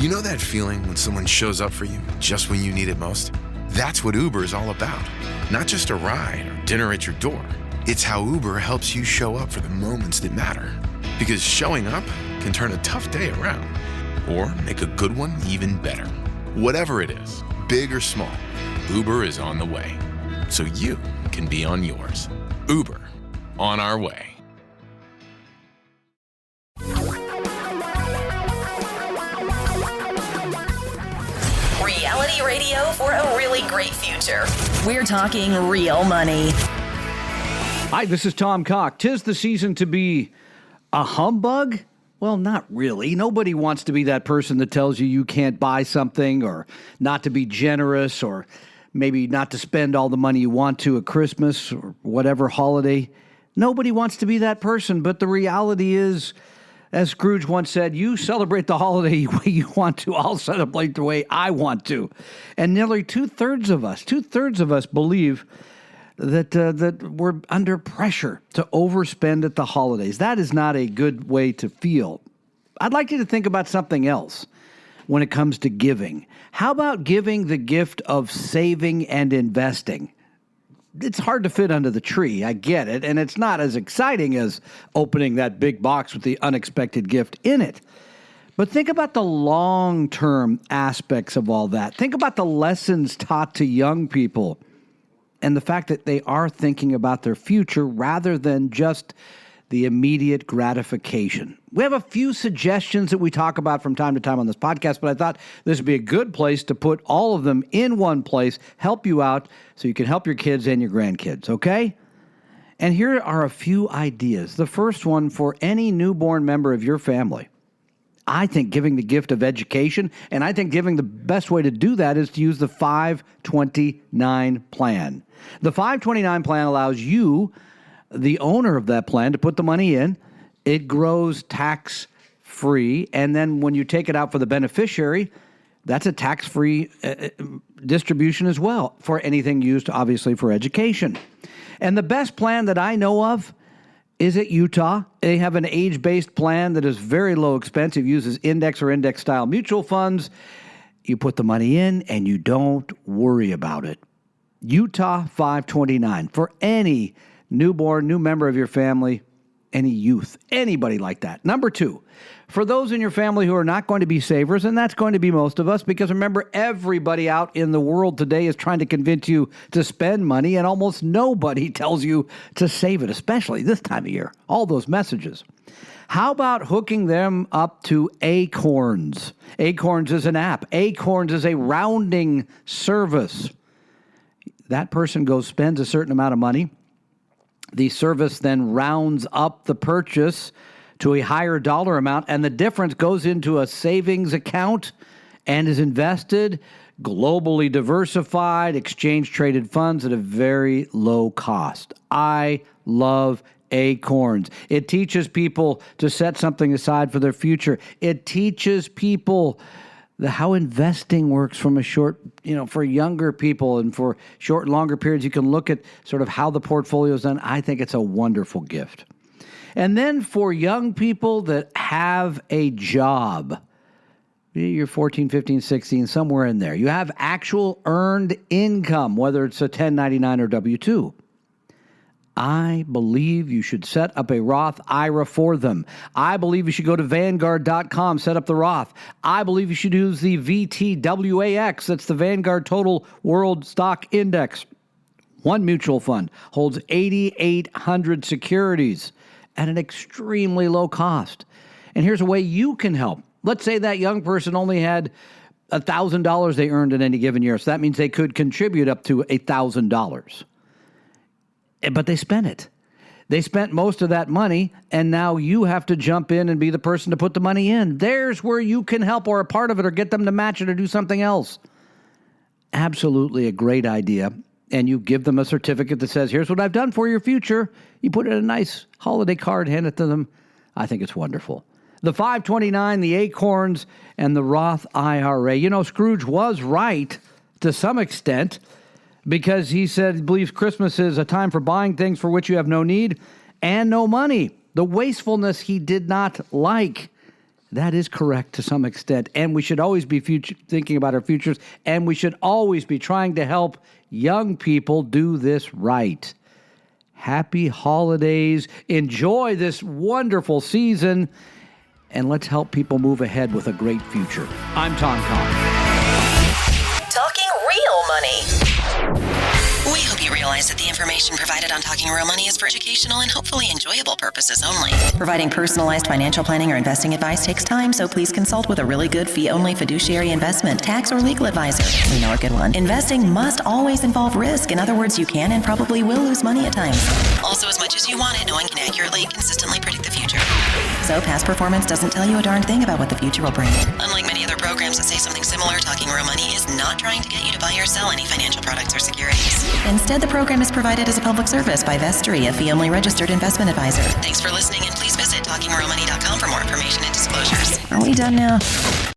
You know that feeling when someone shows up for you just when you need it most? That's what Uber is all about. Not just a ride or dinner at your door. It's how Uber helps you show up for the moments that matter. Because showing up can turn a tough day around or make a good one even better. Whatever it is, big or small, Uber is on the way. So you can be on yours. Uber, on our way. Reality radio for a really great future. We're talking real money. Hi, this is Tom Cock. 'Tis the season to be a humbug? Well, not really. Nobody wants to be that person that tells you can't buy something, or not to be generous, or maybe not to spend all the money you want to at Christmas or whatever holiday. Nobody wants to be that person, but the reality is, as Scrooge once said, you celebrate the holiday the way you want to, I'll celebrate the way I want to. And nearly two-thirds of us believe that we're under pressure to overspend at the holidays. That is not a good way to feel. I'd like you to think about something else when it comes to giving. How about giving the gift of saving and investing? It's hard to fit under the tree, I get it, and it's not as exciting as opening that big box with the unexpected gift in it. But think about the long-term aspects of all that. Think about the lessons taught to young people and the fact that they are thinking about their future rather than just the immediate gratification. We have a few suggestions that we talk about from time to time on this podcast, but I thought this would be a good place to put all of them in one place, help you out so you can help your kids and your grandkids, okay? And here are a few ideas. The first one for any newborn member of your family. I think giving the gift of education, and I think giving the best way to do that is to use the 529 plan. The 529 plan allows you, the owner of that plan, to put the money in. It grows tax-free, and then when you take it out for the beneficiary, that's a tax-free distribution as well for anything used, obviously, for education. And the best plan that I know of is at Utah. They have an age-based plan that is very low expense. It uses index or index-style mutual funds. You put the money in, and you don't worry about it. Utah 529 for any newborn, new member of your family, any youth, anybody like that. Number two, for those in your family who are not going to be savers, and that's going to be most of us, because remember, everybody out in the world today is trying to convince you to spend money, and almost nobody tells you to save it, especially this time of year. All those messages. How about hooking them up to Acorns? Acorns is an app. Acorns is a rounding service. That person spends a certain amount of money. The service then rounds up the purchase to a higher dollar amount, and the difference goes into a savings account and is invested, globally diversified, exchange-traded funds at a very low cost. I love Acorns. It teaches people to set something aside for their future. It teaches people how investing works from a short, for younger people, and for short and longer periods, you can look at sort of how the portfolio is done. I think it's a wonderful gift. And then for young people that have a job, you're 14, 15, 16, somewhere in there, you have actual earned income, whether it's a 1099 or W-2. I believe you should set up a Roth IRA for them. I believe you should go to Vanguard.com, set up the Roth. I believe you should use the VTWAX. That's the Vanguard Total World Stock Index. One mutual fund holds 8,800 securities at an extremely low cost. And here's a way you can help. Let's say that young person only had $1,000 they earned in any given year. So that means they could contribute up to $1,000. But they spent it. They spent most of that money, and now you have to jump in and be the person to put the money in. There's where you can help, or a part of it, or get them to match it or do something else. Absolutely a great idea. And you give them a certificate that says, here's what I've done for your future. You put it in a nice holiday card, hand it to them. I think it's wonderful. The 529, the Acorns, and the Roth IRA. Scrooge was right to some extent, because he said he believes Christmas is a time for buying things for which you have no need and no money. The wastefulness he did not like. that is correct to some extent. And we should always be thinking about our futures, and we should always be trying to help young people do this right. Happy holidays. Enjoy this wonderful season, and let's help people move ahead with a great future. I'm Tom Cox. Talking real money. We hope you realize that the information provided on Talking Real Money is for educational and hopefully enjoyable purposes only. Providing personalized financial planning or investing advice takes time, so please consult with a really good fee-only fiduciary investment, tax, or legal advisor. We know a good one. Investing must always involve risk. In other words, you can and probably will lose money at times. Also, as much as you want it, no one can accurately and consistently predict the future. So past performance doesn't tell you a darn thing about what the future will bring. Unlike many other programs that say something similar, Talking Real Money is not trying to get you to buy or sell any financial products or securities. Instead, the program is provided as a public service by Vestry, a fee-only registered investment advisor. Thanks for listening, and please visit TalkingRealMoney.com for more information and disclosures. Are we done now?